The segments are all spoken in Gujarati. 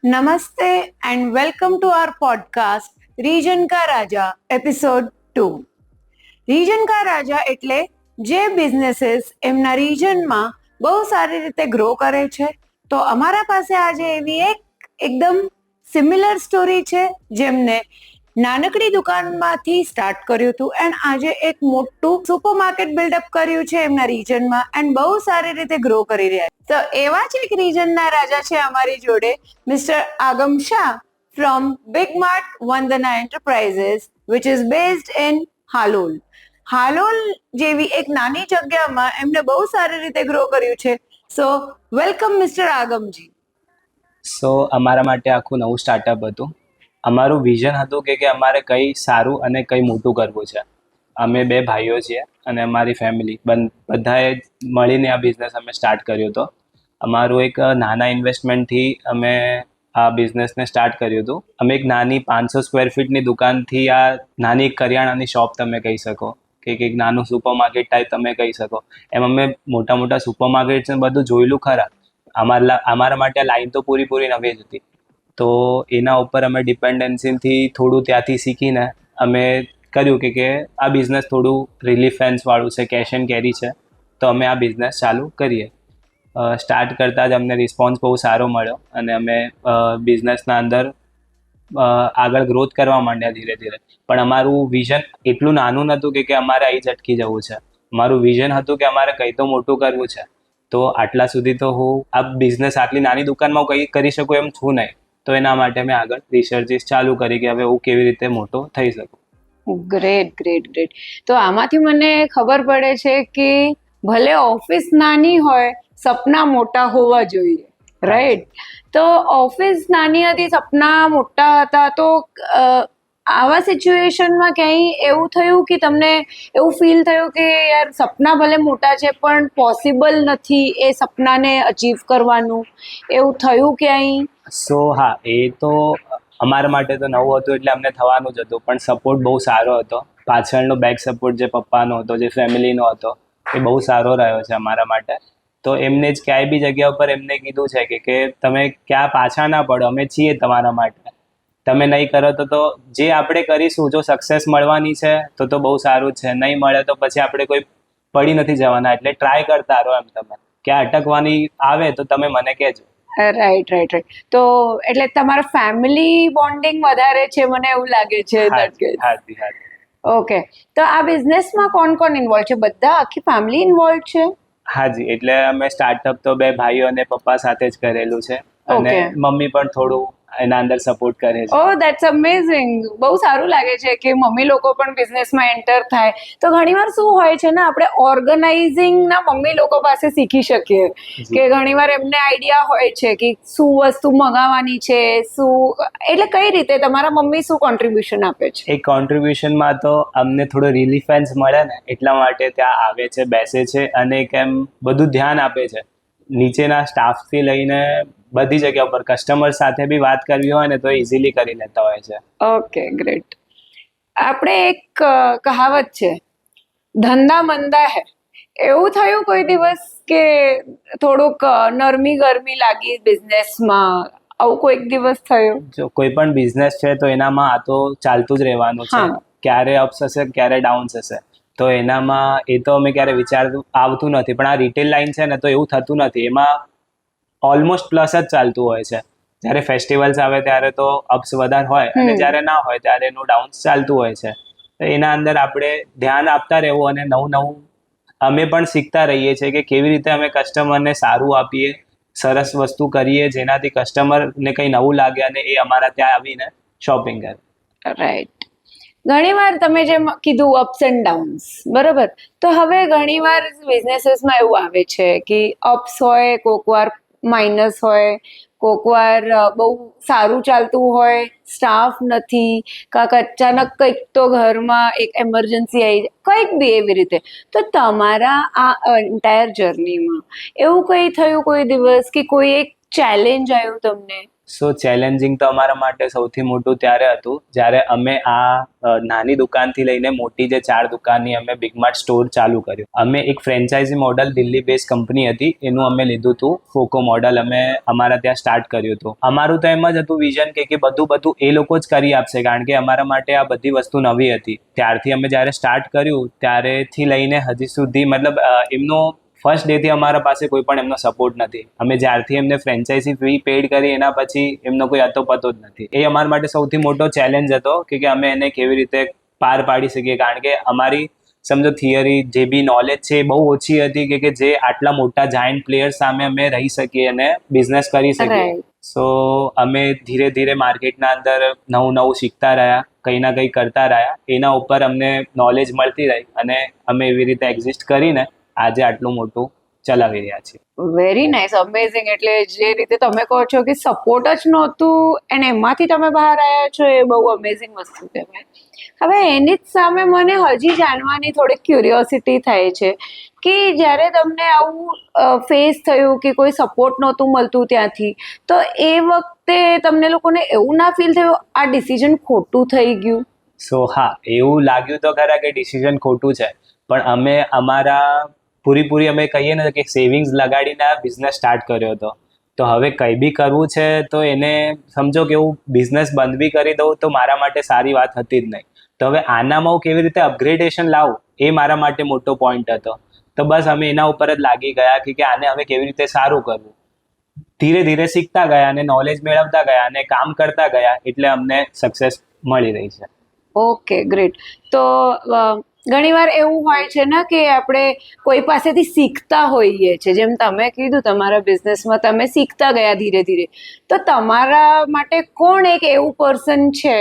Namaste and welcome to our podcast Region Ka Raja episode 2. Region કા રાજા એટલે જે બિઝનેસીસ એમના રીજનમાં બહુ સારી રીતે ગ્રો કરે છે. તો અમારા પાસે આજે એવી એકદમ સિમિલર સ્ટોરી છે જેમને નાનકડી દુકાનમાંથી સ્ટાર્ટ કર્યું હતું એન્ડ આજે એક મોટું સુપર માર્કેટ બિલ્ડઅપ કર્યું છે એમના રીજનમાં એન્ડ બહુ સારી રીતે ગ્રો કરી રહ્યા છે. તો એવા જ એક રીજનના રાજા છે અમારી જોડે, mister Agam Shah from Big Mart Vandana enterprises which is based in Halol. Halol જેવી એક નાની જગ્યામાં એમને બહુ સારી રીતે ગ્રો કર્યું છે. સો વેલકમ મિસ્ટર આગમજી. સો અમારા માટે આખું નવું સ્ટાર્ટઅપ હતું. અમારું વિઝન હતું કે અમારે કંઈ સારું અને કંઈ મોટું કરવું છે. અમે 2 ભાઈઓ છીએ અને અમારી ફેમિલી બધાએ મળીને આ બિઝનેસ અમે સ્ટાર્ટ કર્યો હતો. અમારું એક નાના ઇન્વેસ્ટમેન્ટથી અમે આ બિઝનેસને સ્ટાર્ટ કર્યું હતું. અમે એક નાની 500 સ્ક્વેર ફીટની દુકાનથી આ નાની કરિયાણાની શોપ તમે કહી શકો કે એક નાનું સુપર માર્કેટ ટાઈપ તમે કહી શકો. એમ અમે મોટા મોટા સુપર માર્કેટ્સ બધું જોયેલું ખરા. અમારા માટે લાઈન તો પૂરી નવી જ હતી. તો એના ઉપર અમે ડિપેન્ડન્સીથી થોડું ત્યાંથી શીખીને અમે કર્યું કે આ બિઝનેસ થોડું રિલીફ ફેન્સવાળું છે, કેશ એન્ડ કેરી છે, તો અમે આ બિઝનેસ ચાલુ કરીએ. સ્ટાર્ટ કરતાં જ અમને રિસ્પોન્સ બહુ સારો મળ્યો અને અમે બિઝનેસના અંદર આગળ ગ્રોથ કરવા માંડ્યા ધીરે ધીરે. પણ અમારું વિઝન એટલું નાનું નહોતું કે અમારે અહીં જ અટકી જવું છે. અમારું વિઝન હતું કે અમારે કંઈ તો મોટું કરવું છે. તો આટલા સુધી તો હું આ બિઝનેસ આટલી નાની દુકાનમાં કંઈ કરી શકું એમ છું નહીં. તો એના માટે મેં આગળ રિસર્ચિસ ચાલુ કરી કે હવે હું કેવી રીતે મોટો થઈ શકું. ગ્રેટ. તો આમાંથી મને ખબર પડે છે કે ભલે ઓફિસ નાની હોય, સપના મોટા હોવા જોઈએ, રાઈટ? તો ઓફિસ નાની હતી, સપના મોટા હતા, તો આવા સિચ્યુએશનમાં ક્યાંય એવું થયું કે તમને એવું ફીલ થયું કે યાર સપના ભલે મોટા છે પણ પોસિબલ નથી એ સપનાને અચીવ કરવાનું, એવું થયું ક્યાંય? સો હા, એ તો અમારા માટે તો નવું હતું એટલે અમને થવાનું જ હતું. પણ સપોર્ટ બહુ સારો હતો. પાછળનો બેક સપોર્ટ જે પપ્પાનો હતો, જે ફેમિલીનો હતો, એ બહુ સારો રહ્યો છે અમારા માટે. તો એમને જ ક્યાંય બી જગ્યા ઉપર એમને કીધું છે કે તમે ક્યાં પાછા ના પડો, અમે છીએ તમારા માટે. તમે નહીં કરો તો જે આપણે કરીશું, જો સક્સેસ મળવાની છે તો બહુ સારું છે, નહીં મળે તો પછી આપણે કોઈ પડી નથી જવાના. એટલે ટ્રાય કરતા રહો. એમ તમે ક્યાં અટકવાની આવે તો તમે મને કહેજો. રાઈટ. તો એટલે તમારા ફેમિલી બોન્ડિંગ વધારે છે મને એવું લાગે છે. હાજી. ઓકે. તો આ બિઝનેસમાં કોણ ઇન્વોલ્વ છે? બધા, આખી ફેમિલી ઇન્વોલ્વ છે? હાજી, એટલે અમે સ્ટાર્ટઅપ તો 2 ભાઈઓ અને પપ્પા સાથે જ કરેલું છે અને મમ્મી પણ થોડું એના અંદર સપોર્ટ કરે છે. ઓહ, ધેટ્સ અમેઝિંગ. બહુ સારું લાગે છે કે મમ્મી લોકો પણ બિઝનેસમાં એન્ટર થાય. તો ઘણીવાર શું હોય છે ને, આપણે ઓર્ગેનાઇઝિંગ ના મમ્મી લોકો પાસે શીખી શકીએ કે ઘણીવાર એમને આઈડિયા હોય છે કે શું વસ્તુ મંગાવવાની છે, શું, એટલે કઈ રીતે તમારા મમ્મી શું કોન્ટ્રીબ્યુશન આપે છે? એ કોન્ટ્રીબ્યુશનમાં તો અમને થોડો રિલીફન્સ મળે ને, એટલા માટે ત્યાં આવે છે, બેસે છે અને કેમ બધું ધ્યાન આપે છે. નીચેના સ્ટાફથી લઈને બધી જગ્યા ઉપર કસ્ટમર સાથે બી વાત કરવી હોય ને તો ઇઝીલી કરી લેતા હોય છે. Okay, great. આપણે એક કહાવત છે, ધંધા મંદા હે. એવું થયું કોઈ દિવસ કે થોડુંક નરમી ગરમી લાગી બિઝનેસમાં? આવું કોઈક દિવસ થયું? જો કોઈ પણ બિઝનેસ છે તો એનામાં આ તો ચાલતું જ રહેવાનું છે. ક્યારે અપ્સ હશે, ક્યારે ડાઉન્સ હશે. તો એનામાં એ તો અમે ક્યારે આવતું નથી. પણ આ રિટેલ લાઈન છે ને તો એવું થતું નથી. એમાં ઓલમોસ્ટ પ્લસ જ ચાલતું હોય છે. જ્યારે ફેસ્ટિવલ્સ આવે ત્યારે તો અપ્સ વધારે હોય અને જ્યારે ના હોય ત્યારે એનું ડાઉન્સ ચાલતું હોય છે. તો એના અંદર આપણે ધ્યાન આપતા રહેવું અને નવું અમે પણ શીખતા રહીએ છીએ કે કેવી રીતે અમે કસ્ટમરને સારું આપીએ, સરસ વસ્તુ કરીએ જેનાથી કસ્ટમરને કંઈ નવું લાગે અને એ અમારા ત્યાં આવીને શોપિંગ કરે. રાઈટ. ઘણીવાર તમે જેમ કીધું અપ્સ એન્ડ ડાઉન્સ, બરાબર. તો હવે ઘણીવાર બિઝનેસીસમાં એવું આવે છે કે અપ્સ હોય, કોક વાર માઇનસ હોય, કોક વાર બહુ સારું ચાલતું હોય, સ્ટાફ નથી, કાંક અચાનક કંઈક તો ઘરમાં એક એમરજન્સી આવી જાય, કંઈક બી એવી રીતે. તો તમારા આ એન્ટાયર જર્નીમાં એવું કંઈ થયું કોઈ દિવસ કે કોઈ એક ચેલેન્જ આવ્યું તમને સો ચેલેન્જિંગ તો અમારા માટે સૌથી મોટું ત્યારે હતું જ્યારે અમે આ નાની દુકાનથી લઈને મોટી જે 4 દુકાનની અમે બિગમાર્ટ સ્ટોર ચાલુ કર્યું. અમે એક franchisee model Delhi base company હતી એનું અમે લીધું હતું ફોકો મોડલ અમે અમારા ત્યાં સ્ટાર્ટ કર્યું હતું. અમારું તો એમ જ હતું વિઝન કે બધું એ લોકો જ કરી આપશે કારણ કે અમારા માટે આ બધી વસ્તુ નવી હતી. ત્યારથી અમે જ્યારે સ્ટાર્ટ કર્યું ત્યારેથી લઈને હજી સુધી મતલબ એમનો ફર્સ્ટ ડેથી અમારા પાસે કોઈ પણ એમનો સપોર્ટ નથી. અમે જ્યારથી એમને ફ્રેન્ચાઇઝી ફી પેડ કરી એના પછી એમનો કોઈ અતો પતો જ નથી. એ અમારા માટે સૌથી મોટો ચેલેન્જ હતો કે અમે એને કેવી રીતે પાર પાડી શકીએ કારણ કે અમારી સમજો થિયરી જે બી નોલેજ છે એ બહુ ઓછી હતી કે જે આટલા મોટા જાયન્ટ પ્લેયર્સ સામે અમે રહી શકીએ અને બિઝનેસ કરી શકીએ. Right. સો અમે ધીરે ધીરે માર્કેટના અંદર નવું શીખતા રહ્યા, કંઈ ના કંઈ કરતા રહ્યા, એના ઉપર અમને નોલેજ મળતી રહી અને અમે એવી રીતે એક્ઝિસ્ટ કરીને આજે આટલું મોટું ચલાવી રહ્યા છીએ. Very nice, amazing. એટલે જે રીતે તમે કહો છો કે સપોર્ટ જ નહોતું અને એમાંથી તમે બહાર આવ્યા છો એ બહુ અમેઝિંગ વસ્તુ કહેવાય. હવે એની જ સામે મને હજી જાણવાની થોડીક ક્યુરિયોસિટી થાય છે કે જ્યારે તમને આવું ફેસ થયું કે કોઈ સપોર્ટ નહોતું મળતું ત્યાંથી, તો એ વખતે તમને લોકોને એવું ના ફીલ થયું આ ડિસિઝન ખોટું થઈ ગયું? સો હા, એવું લાગ્યું તો ખરા કે ડિસિઝન ખોટું છે, પણ અમે અમારા પૂરી અમે કહીએ ને કે સેવિંગ્સ લગાડીને આ બિઝનેસ સ્ટાર્ટ કર્યો હતો. તો હવે કંઈ બી કરવું છે તો એને સમજો કે હું બિઝનેસ બંધ બી કરી દઉં તો મારા માટે સારી વાત હતી જ નહીં. તો હવે આનામાં હું કેવી રીતે અપગ્રેડેશન લાવું એ મારા માટે મોટો પોઈન્ટ હતો. તો બસ અમે એના ઉપર જ લાગી ગયા કે આને હવે કેવી રીતે સારું કરવું. ધીરે ધીરે શીખતા ગયા અને નોલેજ મેળવતા ગયા અને કામ કરતા ગયા એટલે અમને સક્સેસ મળી રહી છે. Okay, great. તો ઘણીવાર એવું હોય છે ને કે આપણે કોઈ પાસેથી શીખતા હોઈએ છે, જેમ તમે કીધું તમારા બિઝનેસમાં તમે શીખતા ગયા ધીરે ધીરે. તો તમારા માટે કોણ એક એવું પર્સન છે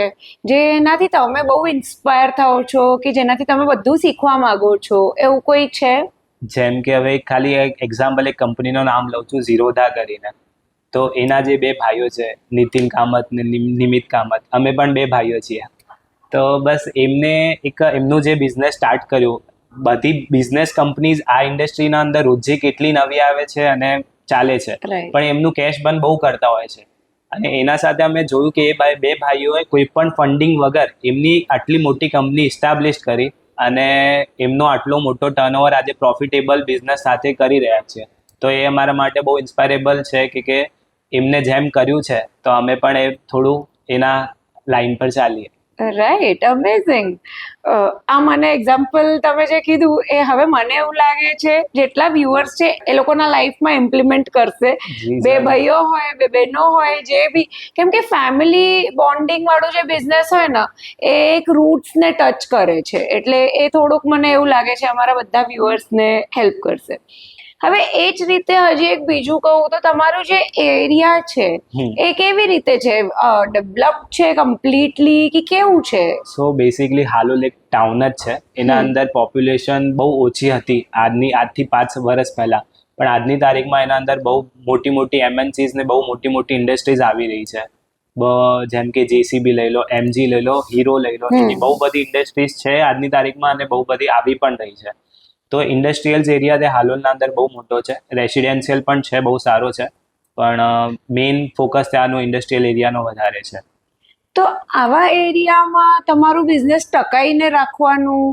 જેનાથી તમે બહુ ઇન્સ્પાયર થાઓ છો કે જેનાથી તમે બધું શીખવા માંગો છો, એવું કોઈ છે? જેમ કે હવે ખાલી એક એક્ઝામ્પલ એક કંપનીનું નામ લઉં છું, ઝીરોધા કરીને. તો એના જે 2 ભાઈઓ છે, નીતિન કામત ને નિમિત કામત, અમે પણ 2 ભાઈઓ છીએ. તો બસ એમનું જે બિઝનેસ સ્ટાર્ટ કર્યું, બધી બિઝનેસ કંપનીઝ આ ઇન્ડસ્ટ્રીના અંદર રોજે કેટલી નવી આવે છે અને ચાલે છે, પણ એમનું કેશ બર્ન બહુ કરતા હોય છે. અને એના સાથે અમે જોયું કે એ 2 ભાઈઓએ કોઈ પણ ફંડિંગ વગર એમની આટલી મોટી કંપની ઇસ્ટાબ્લિશ કરી અને એમનો આટલો મોટો ટર્નઓવર આજે પ્રોફિટેબલ બિઝનેસ સાથે કરી રહ્યા છે. તો એ અમારા માટે બહુ ઇન્સ્પાયરેબલ છે કે એમને જેમ કર્યું છે તો અમે પણ એ થોડું એના લાઈન પર ચાલીએ. Right, amazing. આ મને એક્ઝામ્પલ તમે જે કીધું એ હવે મને એવું લાગે છે જેટલા વ્યુઅર્સ છે એ લોકોના લાઈફમાં ઇમ્પ્લિમેન્ટ કરશે. 2 ભાઈઓ હોય, 2 બહેનો હોય, જે બી, કેમ કે ફેમિલી બોન્ડિંગ વાળું જે બિઝનેસ હોય ને એ એક રૂટ્સને ટચ કરે છે, એટલે એ થોડુંક મને એવું લાગે છે અમારા બધા વ્યુઅર્સને હેલ્પ કરશે. હવે એ જ રીતે હજી એક બીજું કહું તો તમારું જે એરિયા છે એ કેવી રીતે છે? ડેવલપ છે કમ્પ્લીટલી કે કેવું છે? સો બેસિકલી હાલોલ એક ટાઉન જ છે. એના અંદર પોપ્યુલેશન બહુ ઓછી હતી આજથી 5 વર્ષ પહેલા, પણ આજની તારીખમાં એના અંદર બહુ મોટી MNCs ને બહુ મોટી ઇન્ડસ્ટ્રીઝ આવી રહી છે. જેમ કે JCB લઈ લો, MG લઈ લો, હીરો લઈ લો, એની બહુ બધી ઇન્ડસ્ટ્રીઝ છે આજની તારીખમાં અને બહુ બધી આવી પણ રહી છે. તો ઇન્ડસ્ટ્રીયલ્સ એરિયા તે હાલોલના અંદર બહુ મોટો છે, રેસિડેન્શિયલ પણ છે, બહુ સારો છે, પણ મેઇન ફોકસ ત્યાંનો ઇન્ડસ્ટ્રીયલ એરિયાનો વધારે છે. તો આવા એરિયામાં તમારું બિઝનેસ ટકાઈને રાખવાનું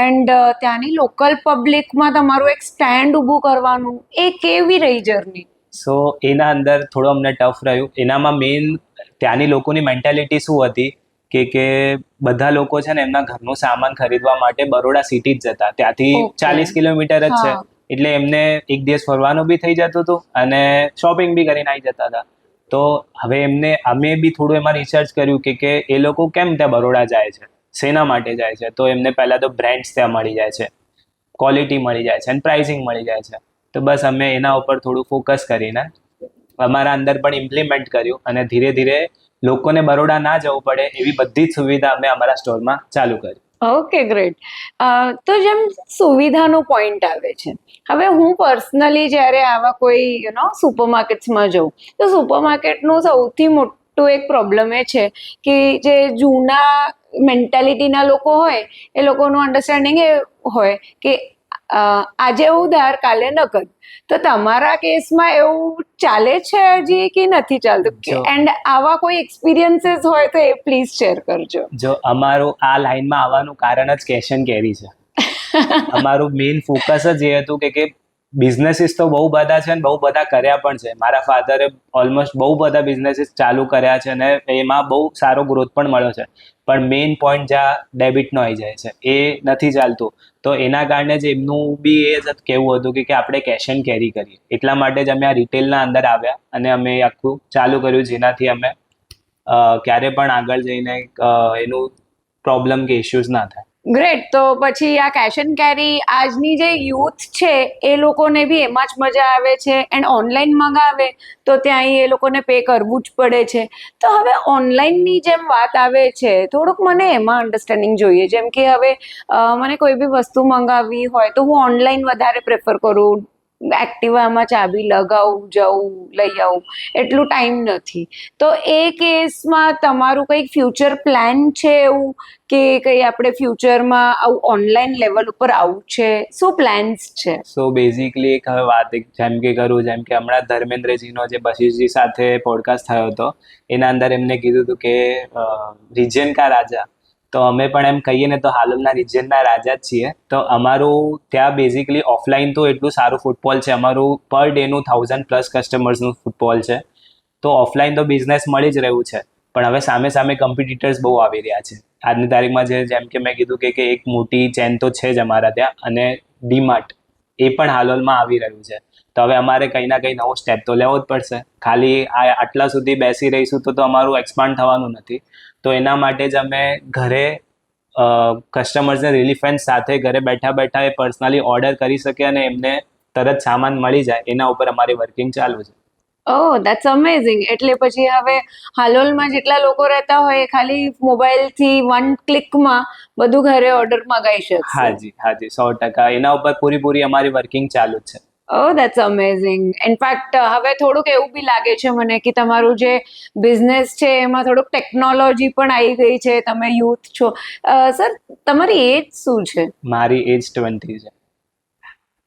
એન્ડ ત્યાંની લોકલ પબ્લિકમાં તમારું એક સ્ટેન્ડ ઊભું કરવાનું, એ કેવી રહી જર્ની? સો એના અંદર થોડું અમને ટફ રહ્યું. એનામાં મેઇન ત્યાંની લોકોની મેન્ટાલિટી શું હતી કે બધા લોકો છે ને એમના ઘરનું સામાન ખરીદવા માટે બરોડા સિટી જ જતા, ત્યાંથી 40 કિલોમીટર જ છે, એટલે એમને એક દિવસ ફરવાનું બી થઈ જતું હતું અને શોપિંગ બી કરીને આવી જતા હતા. તો હવે અમે બી થોડું એમાં રિસર્ચ કર્યું કે એ લોકો કેમ ત્યાં બરોડા જાય છે, શેના માટે જાય છે. તો એમને પહેલાં તો બ્રાન્ડ્સ ત્યાં મળી જાય છે, ક્વોલિટી મળી જાય છે અને પ્રાઇસિંગ મળી જાય છે. તો બસ અમે એના ઉપર થોડું ફોકસ કરીને અમારા અંદર પણ ઇમ્પ્લિમેન્ટ કર્યું અને ધીરે ધીરે લોકોને બરોડા ના જવું પડે એવી બધી જ સુવિધા અમે અમારા સ્ટોરમાં ચાલુ કરી. Okay, great. તો જેમ સુવિધાનો પોઈન્ટ આવે છે, હવે હું પર્સનલી જ્યારે આવા કોઈ સુપરમાર્કેટ્સમાં જાઉં તો સુપરમાર્કેટનું સૌથી મોટું એક પ્રોબ્લેમ એ છે કે જે જૂના મેન્ટાલિટીના લોકો હોય એ લોકોનું અન્ડરસ્ટેન્ડિંગ એ હોય કે આજે ઉધાર કાલે નકદ, તો તમારા કેસમાં એવું ચાલે છે હજી કે નથી ચાલતું? એન્ડ આવા કોઈ એક્સપિરિયન્સીસ હોય તો એ પ્લીઝ શેર કરજો. જો અમારું આ લાઈનમાં આવવાનું કારણ જ કેશ એન્ડ કેરી છે. અમારું મેઇન ફોકસ જ એ હતું કે બિઝનેસીસ તો બહુ બધા છે અને બહુ બધા કર્યા પણ છે. મારા ફાધરે ઓલમોસ્ટ બહુ બધા બિઝનેસીસ ચાલુ કર્યા છે અને એમાં બહુ સારો ગ્રોથ પણ મળ્યો છે. પણ મેઇન પોઈન્ટ જ્યાં ડેબિટનો આવી જાય છે એ નથી ચાલતું. તો એના કારણે જ એમનું બી એ જ કહેવું હતું કે આપણે કેશ એન્ડ કેરી કરીએ. એટલા માટે જ અમે આ રિટેલના અંદર આવ્યા અને અમે આખું ચાલુ કર્યું, જેનાથી અમે ક્યારે પણ આગળ જઈને એનું પ્રોબ્લેમ કે ઇશ્યુઝ ના થાય. ગ્રેટ. તો પછી આ કેશ એન્ડ કેરી આજની જે યુથ છે એ લોકોને બી એમાં જ મજા આવે છે, એન્ડ ઓનલાઈન મંગાવે તો ત્યાં એ લોકોને પે કરવું જ પડે છે. તો હવે ઓનલાઈનની જેમ વાત આવે છે, થોડુંક મને એમાં અન્ડરસ્ટેન્ડિંગ જોઈએ. જેમ કે હવે મને કોઈ બી વસ્તુ મંગાવવી હોય તો હું ઓનલાઈન વધારે પ્રેફર કરું. એક્ટિવામાં ચાબી લગાવું, જવું, લઈ આવું, એટલું ટાઈમ નથી. તો એ કેસમાં તમારું કંઈક ફ્યુચર પ્લાન છે એવું કે કંઈ આપણે ફ્યુચરમાં આવું ઓનલાઈન લેવલ ઉપર આવું છે? શું પ્લાન્સ છે? સો બેઝિકલી એક હવે વાત જેમ કે કરું, જેમ કે હમણાં ધર્મેન્દ્રજીનો જે બશીરજી સાથે પોડકાસ્ટ થયો હતો એના અંદર એમને કીધું હતું કે રિજિયન કા રાજા. તો અમે પણ એમ કહીએ ને તો હાલના રિજિયનના રાજા જ છીએ. તો અમારું ત્યાં બેઝિકલી ઓફલાઈન તો એટલું સારું ફૂટફોલ છે, અમારું પર ડેનું 1000+ કસ્ટમર્સનું ફૂટફોલ છે. તો ઓફલાઈન તો બિઝનેસ મળી જ રહ્યું છે, પણ હવે સામે સામે કોમ્પિટિટર્સ બહુ આવી રહ્યા છે આજની તારીખમાં. જેમ કે મેં કીધું કે એક મોટી ચેન તો છે જ અમારા ત્યાં, અને ડીમાર્ટ એ પણ હાલોલમાં આવી રહ્યું છે. તો હવે અમારે કંઈ ના કંઈ નવો સ્ટેપ તો લેવો જ પડશે. ખાલી આટલા સુધી બેસી રહીશું તો અમારું એક્સપાન્ડ થવાનું નથી. તો એના માટે જ અમે ઘરે કસ્ટમર્સને રિલીફ એન્ડ સાથે ઘરે બેઠા બેઠા એ પર્સનલી ઓર્ડર કરી શકે અને એમને તરત સામાન મળી જાય, એના ઉપર અમારી વર્કિંગ ચાલુ છે. ઓહ, ધેટ્સ અમેઝિંગ. એટલે પછી હવે હાલોલમાં જેટલા લોકો રહેતા હોય ખાલી મોબાઈલથી 1 ક્લિકમાં બધું ઘરે ઓર્ડર મંગાવી શકશે. હાજી 100%. એના ઉપર પૂરી અમારી વર્કિંગ ચાલુ જ છે. ઓહ, ધેટ્સ અમેઝિંગ. ઇનફેક્ટ હવે થોડુંક એવું બી લાગે છે મને કે તમારું જે બિઝનેસ છે એમાં થોડુંક ટેકનોલોજી પણ આવી ગઈ છે. તમે યુથ છો. સર, તમારી એજ શું છે? મારી એજ 20 છે.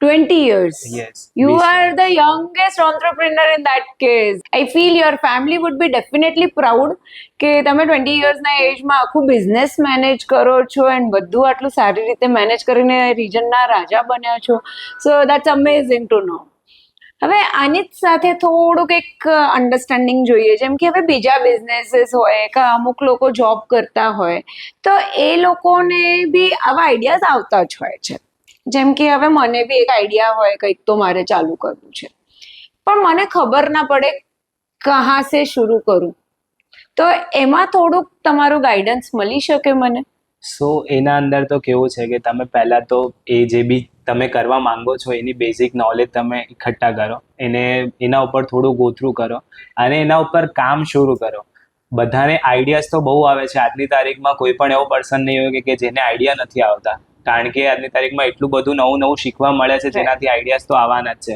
20 years. Yes. You 20 are વર્ષ. the youngest entrepreneur in that case. I feel your family would be definitely proud કે તમે 20 yearsના એજમાં આખું બિઝનેસ મેનેજ કરો છો એન્ડ બધું આટલું સારી રીતે મેનેજ કરીને રિજનના રાજા બન્યા છો. સો દેટ્સ અમેઝિંગ ટુ નો. હવે આની જ સાથે થોડુંક એક અન્ડરસ્ટેન્ડિંગ જોઈએ. જેમ કે હવે બીજા બિઝનેસીસ હોય કે અમુક લોકો જોબ કરતા હોય તો એ લોકોને બી આવા આઈડિયાઝ આવતા જ હોય છે. જેમ કે હવે મને બી એક આઈડિયા હોય કંઈક તો મારે ચાલુ કરવું છે, પણ મને ખબર ના પડે કહા સે શરૂ કરું. તો એમાં થોડુંક તમારું ગાઈડન્સ મળી શકે મને? સો એના અંદર તો કેવું છે કે તમે પહેલાં તો એ જે બી તમે કરવા માંગો છો એની બેઝિક નોલેજ તમે એકઠ્ઠા કરો, એના ઉપર થોડું ગોથરું કરો અને એના ઉપર કામ શરૂ કરો. બધાને આઈડિયાઝ તો બહુ આવે છે. આજની તારીખમાં કોઈ પણ એવો પર્સન નહીં હોય કે જેને આઈડિયા નથી આવતા, કારણ કે આજની તારીખમાં એટલું બધું નવું શીખવા મળે છે જેનાથી આઈડિયાઝ તો આવવાના જ છે.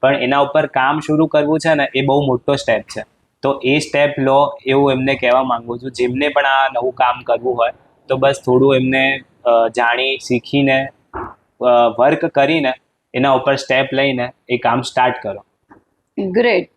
પણ એના ઉપર કામ શરૂ કરવું છે ને એ બહુ મોટો સ્ટેપ છે. તો એ સ્ટેપ લો એવું એમને કહેવા માંગુ છું. જેમને પણ આ નવું કામ કરવું હોય તો બસ થોડું એમને જાણી શીખીને વર્ક કરીને એના ઉપર સ્ટેપ લઈને એ કામ સ્ટાર્ટ કરો. ગ્રેટ.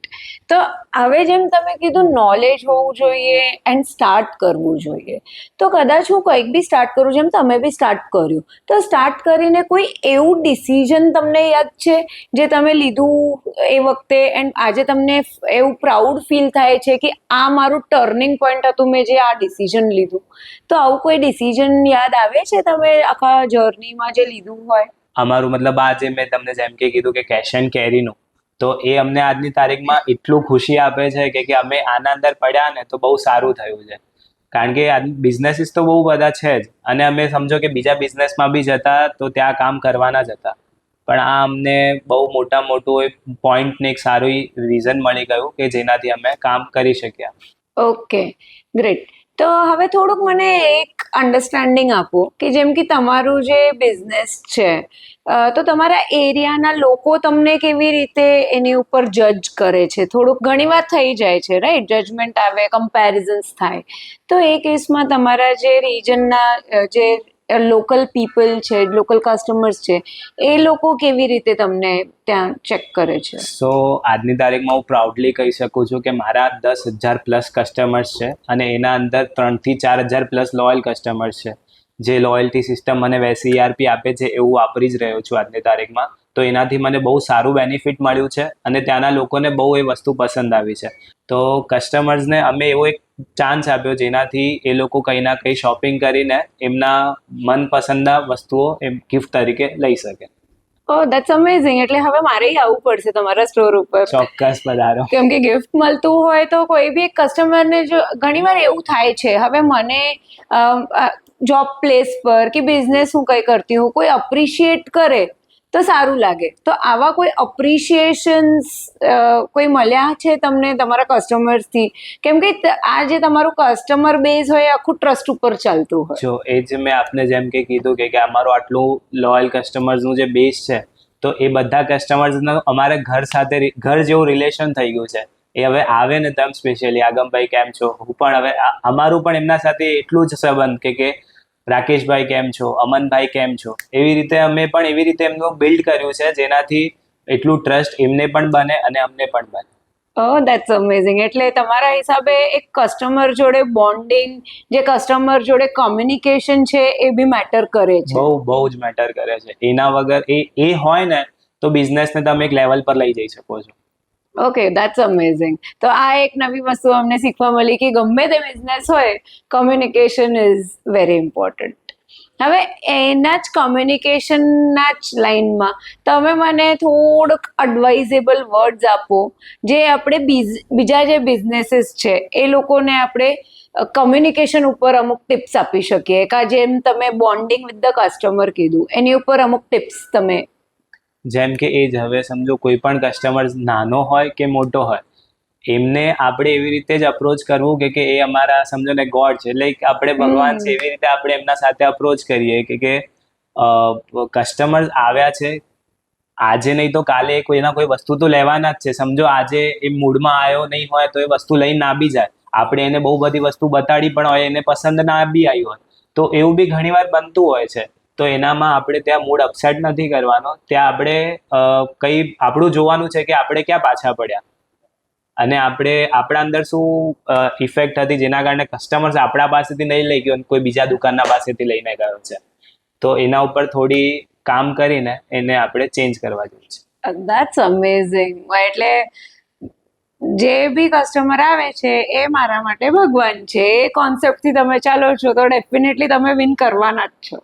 તો હવે જેમ તમે કીધું નોલેજ હોવું જોઈએ એન્ડ સ્ટાર્ટ કરવું જોઈએ, તો કદાચ હું કંઈક બી સ્ટાર્ટ કરું, જેમ તમે બી સ્ટાર્ટ કર્યું, તો સ્ટાર્ટ કરીને કોઈ એવું ડિસિઝન તમને યાદ છે જે તમે લીધું એ વખતે એન્ડ આજે તમને એવું પ્રાઉડ ફીલ થાય છે કે આ મારું ટર્નિંગ પોઈન્ટ હતું, મેં જે આ ડિસિઝન લીધું? તો આવું કોઈ ડિસિઝન યાદ આવે છે તમે આખા જર્નીમાં જે લીધું હોય? અમારું મતલબ આ જે મેં તમને જેમ કે કીધું કે કેશ એન્ડ કેરીનું, તો એ અમને આજની તારીખમાં એટલું ખુશી આપે છે કે અમે આના અંદર પડ્યા ને તો બહુ સારું થયું છે. કારણ કે બિઝનેસીસ તો બહુ બધા છે જ, અને અમે સમજો કે બીજા બિઝનેસમાં બી જતા તો ત્યાં કામ કરવાના જ હતા, પણ આ અમને બહુ મોટું એક પોઈન્ટ ને એક સારું રીઝન મળી ગયું કે જેનાથી અમે કામ કરી શક્યા. Okay, great. તો હવે થોડુંક મને એક અન્ડરસ્ટેન્ડિંગ આપો કે જેમ કે તમારું જે બિઝનેસ છે, તો તમારા એરિયાના લોકો તમને કેવી રીતે એની ઉપર જજ કરે છે? થોડુંક ઘણીવાર થઈ જાય છે, રાઈટ? જજમેન્ટ આવે, કમ્પેરિઝન્સ થાય. તો એ કેસમાં તમારા જે રિજનના જે લોકલ પીપલ છે, લોકલ કસ્ટમર્સ છે, એ લોકો કેવી રીતે તમને ત્યાં ચેક કરે છે? સો આજની તારીખમાં હું પ્રાઉડલી કહી શકું છું કે મારા 10,000 પ્લસ કસ્ટમર્સ છે અને એના અંદર 3,000 થી 4,000 પ્લસ લોયલ કસ્ટમર્સ છે, જે લોયલ્ટી સિસ્ટમ મને CRP આપે છે એવું વાપરી જ રહ્યો છું આજની તારીખમાં. તો એનાથી મને બહુ સારું બેનિફિટ મળ્યું છે અને ત્યાંના લોકોને બહુ એ વસ્તુ પસંદ આવી છે. તો કસ્ટમર્સને અમે એવો એક ચાન્સ આપ્યો જેનાથી એ લોકો કંઈ ના કંઈ શોપિંગ કરીને એમના મનપસંદના વસ્તુઓ એમ ગિફ્ટ તરીકે લઈ શકે. ઓ ધેટ્સ અમેઝિંગ. એટલે હવે મારે આવવું પડશે તમારા સ્ટોર ઉપર. ચોક્કસ પધારો. કેમ કે ગિફ્ટ મળતું હોય તો કોઈ બી એક કસ્ટમરને જો ઘણીવાર એવું થાય છે, હવે મને જોબ પ્લેસ પર કે બિઝનેસ હું કંઈ કરતી હોઉં, કોઈ અપ્રિશિએટ કરે તો સારું લાગે. તો આવા કોઈ અપ્રિશિએશન્સ કોઈ મળ્યા છે તમને તમારા કસ્ટમર્સથી? કેમ કે આ જે તમારું કસ્ટમર બેઝ હોય એ આખું ટ્રસ્ટ ઉપર ચાલતું હોય. જો એ જ મેં આપને જેમ કે કીધું કે અમારું આટલું લોયલ કસ્ટમર્સનું જે બેઝ છે, તો એ બધા કસ્ટમર્સનું અમારે ઘર સાથે ઘર જેવું રિલેશન થઈ ગયું છે. એ હવે આવે ને તમે સ્પેશિયલી આગમભાઈ કેમ છો, હું પણ હવે અમારું પણ એમના સાથે એટલું જ સંબંધ કે રાકેશભાઈ કેમ છો, અમનભાઈ કેમ છો, એવી રીતે અમે પણ એવી રીતે એમનું બિલ્ડ કર્યું છે જેનાથી એટલું ટ્રસ્ટ એમને પણ બને અને અમને પણ બને. ઓહ ધેટ્સ અમેઝિંગ. એટલે તમારા હિસાબે એક કસ્ટમર જોડે બોન્ડિંગ, જે કસ્ટમર જોડે કમ્યુનિકેશન છે એ બી મેટર કરે છે. બહુ જ મેટર કરે છે. એના વગર એ હોય ને તો બિઝનેસને તમે એક લેવલ પર લઈ જઈ શકો છો. Okay, that's amazing. તો આ એક નવી વસ્તુ અમને શીખવા મળી કે ગમે તે બિઝનેસ હોય, કમ્યુનિકેશન ઇઝ વેરી ઇમ્પોર્ટન્ટ. હવે એના જ કમ્યુનિકેશનના જ લાઈનમાં તમે મને થોડુંક એડવાઇઝેબલ વર્ડ્સ આપો, જે આપણે બીજા જે બિઝનેસીસ છે એ લોકોને આપણે કમ્યુનિકેશન ઉપર અમુક ટિપ્સ આપી શકીએ. કે જેમ તમે બોન્ડિંગ વિથ ધ કસ્ટમર કીધું, એની ઉપર અમુક ટિપ્સ તમે. જેમ કે એ જ હવે સમજો કોઈ પણ કસ્ટમર નાનો હોય કે મોટો હોય, એમને આપણે એવી રીતે જ અપ્રોચ કરવું કે એ અમારા સમજો ને ગોડ છે, એટલે આપણે ભગવાન છે એવી રીતે આપણે એમના સાથે અપ્રોચ કરીએ કે કસ્ટમર આવ્યા છે, આજે નહીં તો કાલે કોઈના કોઈ વસ્તુ તો લેવાના જ છે. સમજો આજે એ મૂડમાં આવ્યો નહીં હોય તો એ વસ્તુ લઈને ના બી જાય. આપણે એને બહુ બધી વસ્તુ બતાડી પણ હોય, એને પસંદ ના બી આવી હોય, તો એવું બી ઘણીવાર બનતું હોય છે. તો એનામાં આપણે ત્યાં મૂડ અપસેટ નથી કરવાનો, ત્યાં આપણે કંઈ આપણું જોવાનું છે કે આપણે ક્યાં પાછા પડ્યા અને આપણે આપણા અંદર શું ઇફેક્ટ હતી જેના કારણે કસ્ટમર્સ આપણા પાસેથી નહીં લઈ ગયો અને કોઈ બીજા દુકાનના પાસેથી લઈને ગયો છે. તો એના ઉપર થોડી કામ કરીને એને આપણે ચેન્જ કરવા જોઈએ છે. That's amazing. એટલે જે બી કસ્ટમર આવે છે એ મારા માટે ભગવાન છે, એ કોન્સેપ્ટથી તમે ચાલો છો તો ડેફિનેટલી તમે વિન કરવાના જ છો.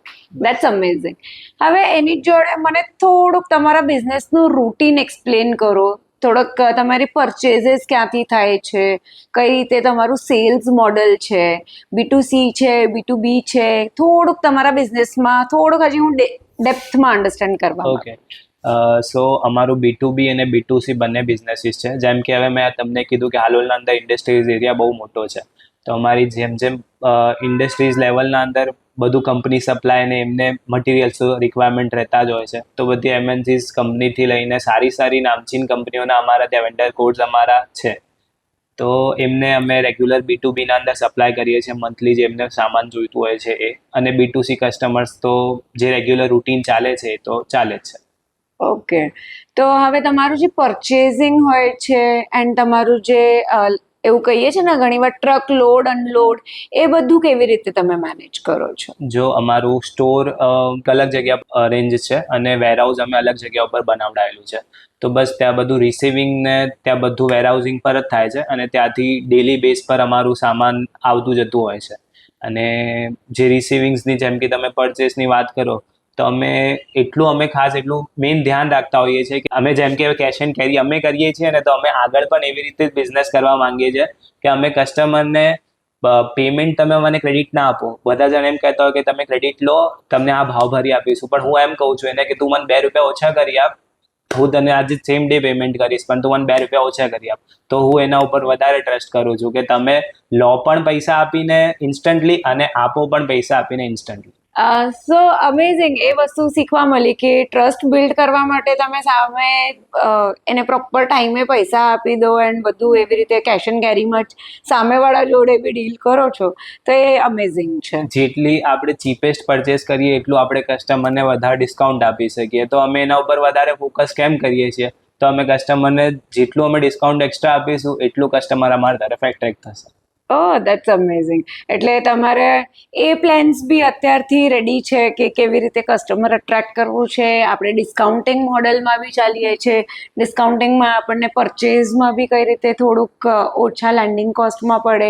That's amazing. હવે એની જોડે મને થોડુંક તમારા બિઝનેસનું રૂટીન એક્સપ્લેન કરો. થોડોક તમારી પરચેઝીસ ક્યાંથી થાય છે, કઈ રીતે તમારું સેલ્સ મોડલ છે, B2C છે, B2B છે, થોડુંક તમારા બિઝનેસમાં થોડુંક હજી હું ડેપ્થમાં અન્ડરસ્ટેન્ડ કરવા. ઓકે, સો અમારું B2B અને B2C બંને બિઝનેસીસ છે. જેમ કે હવે મેં તમને કીધું કે હાલોલના અંદર ઇન્ડસ્ટ્રીઝ એરિયા બહુ મોટો છે, તો અમારી જેમ ઇન્ડસ્ટ્રીઝ લેવલના અંદર બધું કંપની સપ્લાય ને એમને મટીરિયલ્સ રિક્વાયરમેન્ટ રહેતા જ હોય છે. તો બધી MNCs કંપનીથી લઈને સારી નામચીન કંપનીઓના અમારા ત્યાં વેન્ડર કોડ્સ અમારા છે. તો એમને અમે રેગ્યુલર B2B ના અંદર સપ્લાય કરીએ છીએ, મંથલી જે એમને સામાન જોઈતું હોય છે એ. અને B2C કસ્ટમર્સ તો જે રેગ્યુલર રૂટીન ચાલે છે એ તો ચાલે જ છે. ઓકે, તો હવે તમારું જે પરચેઝિંગ હોય છે એન્ડ તમારું જે એવું કહીએ છીએ ને ઘણીવાર ટ્રક લોડ અનલોડ, એ બધું કેવી રીતે તમે મેનેજ કરો છો? જો અમારું સ્ટોર અલગ જગ્યા રેન્જ છે અને વેરહાઉસ અમે અલગ જગ્યા ઉપર બનાવડાયેલું છે. તો બસ ત્યાં બધું રિસીવિંગ ને ત્યાં બધું વેરહાઉસિંગ પર જ થાય છે અને ત્યાંથી ડેલી બેઝ પર અમારું સામાન આવતું જતું હોય છે. અને જે રિસીવિંગ્સની જેમ કે તમે પરચેસની વાત કરો, તો અમે ખાસ એટલું મેઇન ધ્યાન રાખતા હોઈએ છીએ કે અમે જેમ કે કેશ એન્ડ કેરી અમે કરીએ છીએ ને, તો અમે આગળ પણ એવી રીતે બિઝનેસ કરવા માંગીએ છીએ કે અમે કસ્ટમરને પેમેન્ટ તમે મને ક્રેડિટ ના આપો. બધા જણ એમ કહેતા હોય કે તમે ક્રેડિટ લો, તમને આ ભાવ ભરી આપીશું, પણ હું એમ કહું છું એને કે તું મને 2 રૂપિયા ઓછા કરી આપ, હું તને આજે સેમ ડે પેમેન્ટ કરીશ, પણ તું મને 2 રૂપિયા ઓછા કરી આપ. તો હું એના ઉપર વધારે ટ્રસ્ટ કરું છું કે તમે લો પણ પૈસા આપીને ઇન્સ્ટન્ટલી અને આપો પણ પૈસા આપીને ઇન્સ્ટન્ટલી. સો અમેઝિંગ, એ વસ્તુ શીખવા મળી કે ટ્રસ્ટ બિલ્ડ કરવા માટે તમે સામે એને પ્રોપર ટાઈમે પૈસા આપી દો એન્ડ બધું એવી રીતે કેશ એન્ડ કેરીમાં જ સામેવાળા જોડે બી ડીલ કરો છો, તો એ અમેઝિંગ છે. જેટલી આપણે ચીપેસ્ટ પરચેસ કરીએ એટલું આપણે કસ્ટમરને વધારે ડિસ્કાઉન્ટ આપી શકીએ. તો અમે એના ઉપર વધારે ફોકસ કેમ કરીએ છીએ, તો અમે કસ્ટમરને જેટલું અમે ડિસ્કાઉન્ટ એક્સ્ટ્રા આપીશું એટલું કસ્ટમર અમારા તરફ એટ્રેક્ટ થશે. ઓહ, દેટ્સ અમેઝિંગ. એટલે તમારે એ પ્લાન્સ બી અત્યારથી રેડી છે કે કેવી રીતે કસ્ટમર અટ્રેક્ટ કરવું છે. આપણે ડિસ્કાઉન્ટિંગ મોડેલમાં બી ચાલીએ છીએ. ડિસ્કાઉન્ટિંગમાં આપણને પરચેઝમાં બી કઈ રીતે થોડુંક ઓછા લેન્ડિંગ કોસ્ટમાં પડે.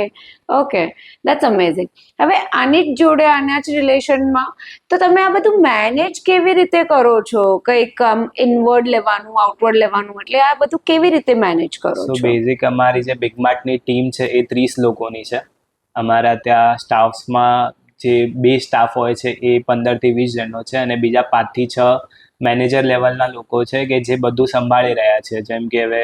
Okay, that's amazing. હવે આની જ જોડે આના જ રિલેશનમાં તો તમે આ બધું મેનેજ કેવી રીતે કરો છો? કંઈક ઇનવર્ડ લેવાનું, આઉટવર્ડ લેવાનું, એટલે આ બધું કેવી રીતે મેનેજ કરો સો છો? બેઝિક અમારી જે બિગમાર્ટની ટીમ છે એ 30 લોકોની છે. અમારા ત્યાં સ્ટાફ્સમાં જે 2 સ્ટાફ હોય છે એ 15 થી 20 જણનો છે, અને બીજા 5 થી 6 મેનેજર લેવલના લોકો છે કે જે બધું સંભાળી રહ્યા છે. જેમ કે હવે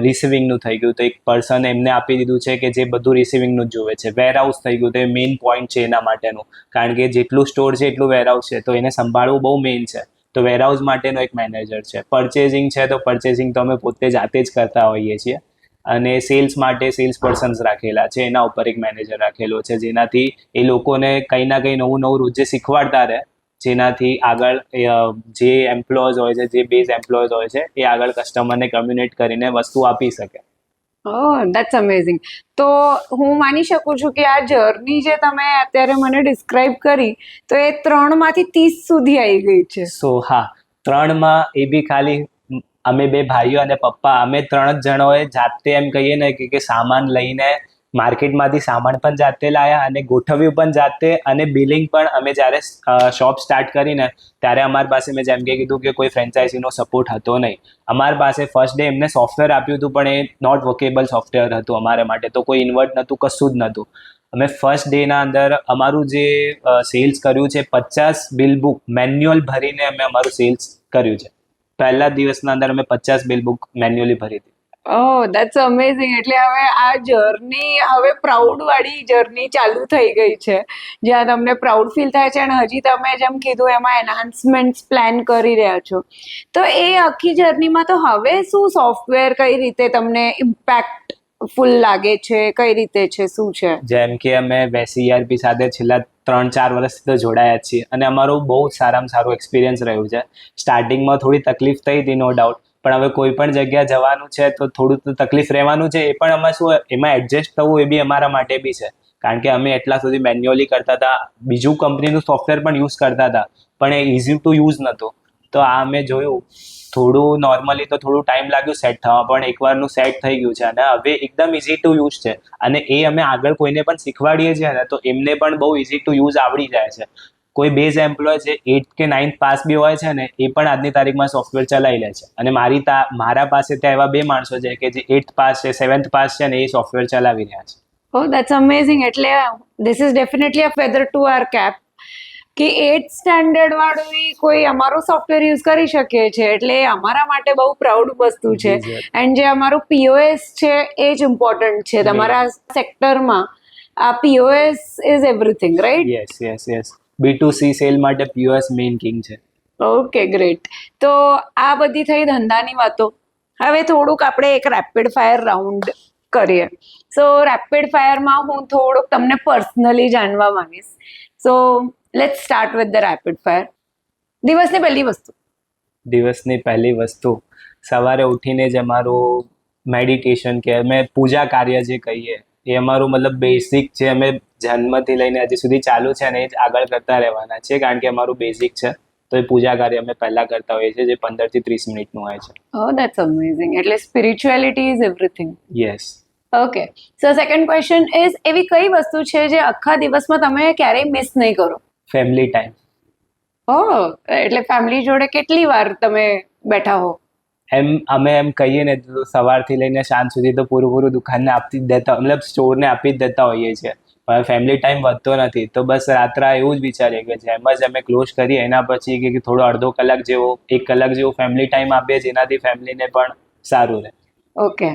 રિસીવિંગનું થઈ ગયું તો એક પર્સન એમને આપી દીધું છે કે જે બધું રિસીવિંગનું જ જોવે છે. વેરહાઉસ થઈ ગયું તો એ મેઇન પોઈન્ટ છે એના માટેનું, કારણ કે જેટલું સ્ટોર છે એટલું વેરહાઉસ છે, તો એને સંભાળવું બહુ મેઇન છે. તો વેરહાઉસ માટેનો એક મેનેજર છે. પરચેઝિંગ છે તો પરચેઝિંગ તો અમે પોતે જાતે જ કરતા હોઈએ છીએ, અને સેલ્સ માટે સેલ્સ પર્સન્સ રાખેલા છે, એના ઉપર એક મેનેજર રાખેલો છે, જેનાથી એ લોકોને કંઈ ના કંઈ નવું નવું રોજે શીખવાડતા રહે, જેનાથી આગળ જે એમ્પ્લોયઝ હોય છે, જે બેઝ એમ્પ્લોયઝ હોય છે, એ આગળ કસ્ટમરને કમ્યુનિકેટ કરીને વસ્તુ આપી શકે. ઓહ, દેટ્સ અમેઝિંગ. તો હું માની શકું છું કે આ જર્ની જે તમે અત્યારે મને ડિસ્ક્રાઇબ કરી, તો એ 3 માંથી 30 સુધી આવી ગઈ છે. સો હા, 3માં એ બી ખાલી અમે 2 ભાઈઓ અને પપ્પા, અમે 3 જ જણોએ જાતે એમ કહીએ ને કે સામાન લઈને માર્કેટમાંથી સામાન પણ જાતે લાયા, અને ગોઠવ્યું પણ જાતે, અને બિલિંગ પણ અમે જ્યારે શોપ સ્ટાર્ટ કરીને ત્યારે અમારી પાસે, મેં જેમ કે કીધું કે કોઈ ફ્રેન્ચાઇઝીનો સપોર્ટ હતો નહીં. અમારી પાસે ફર્સ્ટ ડે એમને સોફ્ટવેર આપ્યું હતું, પણ એ નોટ વર્કેબલ સોફ્ટવેર હતું અમારા માટે, તો કોઈ ઇન્વર્ટ નહોતું, કશું જ નહોતું. અમે ફર્સ્ટ ડેના અંદર અમારું જે સેલ્સ કર્યું છે, 50 બિલ બુક મેન્યુઅલ ભરીને અમે અમારું સેલ્સ કર્યું છે. પહેલા દિવસના અંદર અમે 50 બિલ બુક મેન્યુઅલી ભરી હતી. ઓહ, દેટ્સ અમેઝિંગ. એટલે હવે આ જર્ની હવે પ્રાઉડ વાળી જર્ની ચાલુ થઈ ગઈ છે, જ્યાં તમને પ્રાઉડ ફીલ થાય છે, અને હજી તમે જેમ કીધું એમાં એનહાન્સમેન્ટ્સ પ્લાન કરી રહ્યા છો. તો એ આખી જર્નીમાં તો હવે શું સોફ્ટવેર કઈ રીતે તમને ઇમ્પેક્ટ ફૂલ લાગે છે, કઈ રીતે છે, શું છે? જેમ કે અમે વેસી ERP સાથે છેલ્લા 3-4 વર્ષથી તો જોડાયા જ છીએ, અને અમારું બહુ સારામાં સારું એક્સપિરિયન્સ રહ્યું છે. સ્ટાર્ટિંગમાં થોડી તકલીફ થઈ હતી, નો ડાઉટ, પણ હવે કોઈ પણ જગ્યા જવાનું છે તો થોડું તો તકલીફ રહેવાનું છે. એ પણ અમે શું એમાં એડજસ્ટ થવું એ બી અમારા માટે બી છે, કારણ કે અમે એટલા સુધી મેન્યુઅલી કરતા હતા, બીજું કંપનીનું સોફ્ટવેર પણ યુઝ કરતા હતા, પણ એ ઇઝી ટુ યુઝ નહોતું. તો આ અમે જોયું, થોડું નોર્મલી તો થોડું ટાઈમ લાગ્યું સેટ થવા, પણ એકવારનું સેટ થઈ ગયું છે, અને હવે એકદમ ઇઝી ટુ યુઝ છે. અને એ અમે આગળ કોઈને પણ શીખવાડીએ છીએ ને તો એમને પણ બહુ ઇઝી ટુ યુઝ આવડી જાય છે. કોઈ બેઝ એમ્પ્લોય છે 8th કે 9th પાસ બી હોય છે ને, એ પણ આજની તારીખમાં સોફ્ટવેર ચલાવી લે છે. અને મારા પાસે ત્યાં એવા 2 માણસો છે કે જે 8th પાસ છે, 7th પાસ છે, ને એ સોફ્ટવેર ચલાવી રહ્યા છે. Oh, that's amazing. એટલે this is definitely a feather to our cap કે 8th સ્ટાન્ડર્ડ વાળું કોઈ અમારું સોફ્ટવેર યુઝ કરી શકે છે, એટલે એ અમારા માટે બહુ પ્રાઉડ વસ્તુ છે. જી સર. એન્ડ જે અમારું POS છે એ જ ઇમ્પોર્ટન્ટ છે તમારા સેક્ટરમાં. આ POS is everything, right? Yes yes yes, B2C cell માટે POS મેઇન કિંગ છે. Okay, great. તો આ બધી થઈ ધંધાની વાતો. હવે થોડુંક આપણે એક રેપિડ ફાયર રાઉન્ડ કરીએ. સો રેપિડ ફાયરમાં હું થોડુંક તમને પર્સનલી જાણવા માંગીશ. So let's start with the rapid fire. દિવસની પહેલી વસ્તુ. દિવસની પહેલી વસ્તુ, સવારે ઉઠીને જ અમારું મેડિટેશન કે અમે પૂજા કાર્ય જે કહીએ એ અમારું મતલબ બેઝિક છે. અમે જન્મથી લઈને હજી સુધી ચાલુ છે, અને એ જ આગળ કરતા રહેવાના છે, કારણ કે અમારું બેઝિક છે. તો એ પૂજા કાર્ય અમે પહેલા કરતા હોઈએ છીએ, જે 15 થી 30 મિનિટનું હોય છે. Oh, that's amazing. એટલે spirituality is everything. Yes. Okay, so second question is, એવી કઈ વસ્તુ છે જે આખા દિવસમાં તમે ક્યારેય મિસ નહીં કરો? Family time. ઓહ, એટલે ફેમિલી જોડે કેટલી વાર તમે બેઠા હો? અમે એમ કહીએ ને તો સવારથી લઈને સાંજ સુધી તો પૂરું દુકાનને આપી જ દેતા, મતલબ સ્ટોરને આપી જ દેતા હોઈએ છીએ. પણ ફેમિલી ટાઈમ વધતો નથી, તો બસ રાત્રે એવું જ વિચારીએ કે જેમ જ અમે ક્લોઝ કરીએ એના પછી કે થોડો અડધો કલાક જેવો, 1 કલાક જેવો ફેમિલી ટાઈમ આપીએ, જેનાથી ફેમિલીને પણ સારું રહે. ઓકે,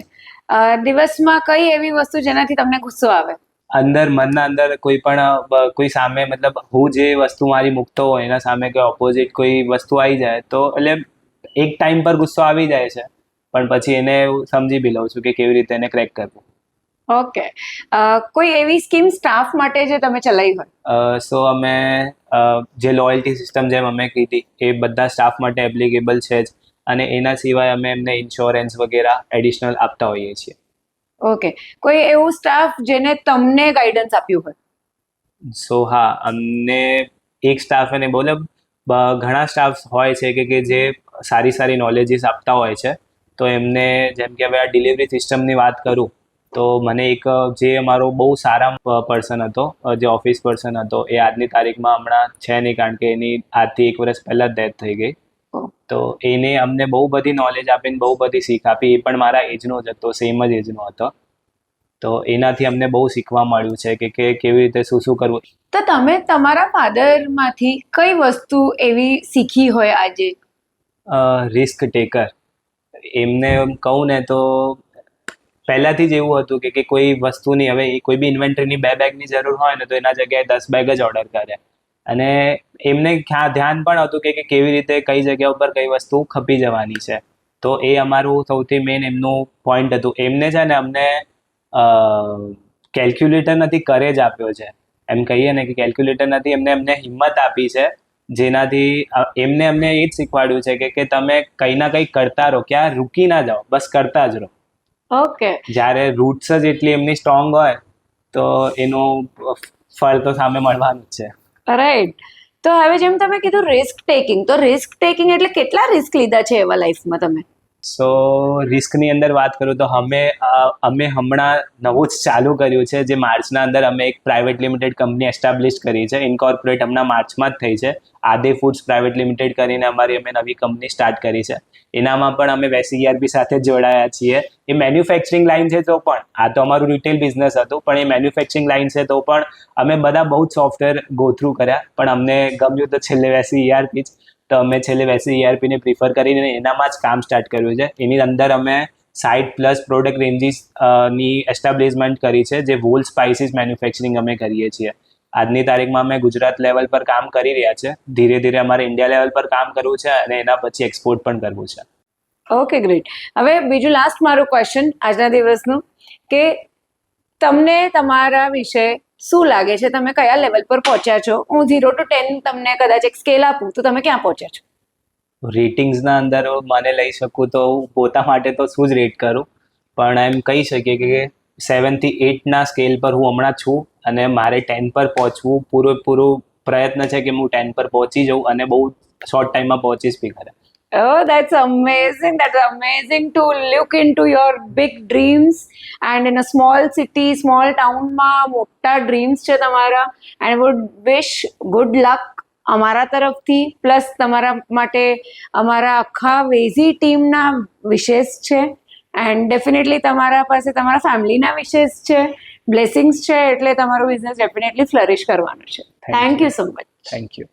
દિવસમાં કઈ એવી વસ્તુ જેનાથી તમને ગુસ્સો આવે? મનના અંદર કોઈ પણ કોઈ સામે મતલબ હું જે વસ્તુ મારી મૂકતો હોય એના સામે કોઈ ઓપોઝિટ કોઈ વસ્તુ આવી જાય તો એટલે એક ટાઈમ પર ગુસ્સો આવી જાય છે, પણ પછી એને હું સમજી બી લઉં છું કે કેવી રીતે એને ક્રેક કરવું. ઓકે, કોઈ એવી સ્કીમ સ્ટાફ માટે જે તમે ચલાવી હોય? સો અમે જે લોયલ્ટી સિસ્ટમ જેમ અમે કીધી એ બધા સ્ટાફ માટે એપ્લિકેબલ છે જ, અને એના સિવાય અમે એમને ઇન્સ્યોરન્સ વગેરે એડિશનલ આપતા હોઈએ છીએ. ઓકે, કોઈ એવું સ્ટાફ જેને તમને ગાઈડન્સ આપ્યું હોય? સો હા, અમને એક સ્ટાફ એને બોલે ઘણા સ્ટાફ હોય છે કે જે સારી નોલેજીસ આપતા હોય છે. તો એમને જેમ કે હવે આ ડિલિવરી સિસ્ટમની વાત કરું તો મને એક જે અમારો બહુ સારા પર્સન હતો, જે ઓફિસ પર્સન હતો, એ આજની તારીખમાં હમણાં છે નહીં, કારણ કે એની આજથી 1 વર્ષ પહેલાં જ ડેથ થઈ ગઈ. તો એને અમને બહુ બધી નોલેજ આપીને બહુ બધી શીખ આપી. એ પણ મારા એજનો જ હતો, સેમ જ એજનો હતો. તો એનાથી અમને બહુ શીખવા મળ્યું છે કે કેવી રીતે શું કરવું. તો તમે તમારા ફાધરમાંથી કઈ વસ્તુ એવી શીખી હોય આજે? Risk taker. એમને કહું ને તો પહેલાંથી જ એવું હતું કે કોઈ વસ્તુની, હવે કોઈ બી ઇન્વેન્ટરીની 2 બેગની જરૂર હોય ને તો એના જગ્યાએ 10 બેગ જ ઓર્ડર કરે. અને એમને ધ્યાન પણ હતું કે કેવી રીતે કઈ જગ્યા ઉપર કઈ વસ્તુ ખપી જવાની છે. તો એ અમારું સૌથી મેઇન એમનું પોઈન્ટ હતું. એમને છે ને અમને કેલ્ક્યુલેટર નથી, કરેજ આપ્યો છે. એમ કહીએ ને કે કેલ્ક્યુલેટર નથી, એમને હિંમત આપી છે, જેનાથી અમને એ જ શીખવાડ્યું છે કે તમે કંઈ ના કંઈ કરતા રહો, ક્યાં રૂકી ના જાઓ, બસ કરતા જ રહો. ઓકે, જ્યારે રૂટ્સ જ એટલી એમની સ્ટ્રોંગ હોય તો એનું ફળ તો સામે મળવાનું જ છે. રાઈટ. તો હવે જેમ તમે કીધું રિસ્ક ટેકિંગ, તો રિસ્ક ટેકિંગ એટલે કેટલા રિસ્ક લીધા છે એવા લાઈફમાં તમે? સો રિસ્કની અંદર વાત કરું તો અમે હમણાં નવું જ ચાલુ કર્યું છે, જે માર્ચના અંદર અમે એક પ્રાઇવેટ લિમિટેડ કંપની એસ્ટાબ્લિશ કરી છે. ઇન્કોર્પોરેટ હમણાં માર્ચમાં જ થઈ છે. આદે ફૂડ્સ પ્રાઇવેટ લિમિટેડ કરીને અમે નવી કંપની સ્ટાર્ટ કરી છે. એનામાં પણ અમે વેસી ERP સાથે જોડાયા છીએ. એ મેન્યુફેક્ચરિંગ લાઇન છે, તો પણ આ તો અમારું રિટેલ બિઝનેસ હતું, પણ એ મેન્યુફેક્ચરિંગ લાઇન છે તો પણ અમે બધા બહુ જ સોફ્ટવેર ગો થ્રુ કર્યા, પણ અમને ગમ્યું તો છેલ્લે વેસી ERP જ. તો અમે છેલ્લે વેસી ERP ને પ્રિફર કરીને એનામાં જ કામ સ્ટાર્ટ કર્યું છે. એની અંદર અમે 60+ પ્રોડક્ટ રેન્જીસ ની એસ્ટાબ્લિશમેન્ટ કરી છે, જે હોલ સ્પાઇસીસ મેન્યુફેક્ચરિંગ અમે કરીએ છીએ. આજની તારીખમાં અમે ગુજરાત લેવલ પર કામ કરી રહ્યા છે. ધીરે ધીરે અમારે ઇન્ડિયા લેવલ પર કામ કરવું છે અને એના પછી એક્સપોર્ટ પણ કરવું છે. Okay, great. હવે બીજું લાસ્ટ મારું ક્વેશ્ચન આજના દિવસનું, કે તમને તમારા વિશે શું લાગે છે, તમે કયા લેવલ પર પહોંચ્યા છો? હું 0 to 10 તમને કદાચ એક સ્કેલ આપું તો તમે ક્યાં પહોંચ્યા છો? રેટિંગ્સના અંદર મને લઈ શકું તો હું પોતા માટે તો શું જ રેટ કરું, પણ એમ કહી શકીએ કે 7 થી 8ના સ્કેલ પર હું હમણાં છું, અને મારે 10 પર પહોંચવું પૂરેપૂરું પ્રયત્ન છે કે હું 10 પર પહોંચી જાઉં, અને બહુ શોર્ટ ટાઈમમાં પહોંચીશ બી ખરા. Oh, that's amazing. That's amazing to look into your big dreams, and in a small city, small town માં મોટા ડ્રીમ્સ છે તમારા, and I would wish good luck અમારા તરફથી, પ્લસ તમારા માટે અમારા આખા વેઝી ટીમના વિશેષ છે, એન્ડ ડેફિનેટલી તમારા પાસે તમારા ફેમિલીના વિશેષ છે, બ્લેસિંગ્સ છે, એટલે તમારો બિઝનેસ ડેફિનેટલી ફ્લરિશ કરવાનો છે. Thank you so much. Thank you.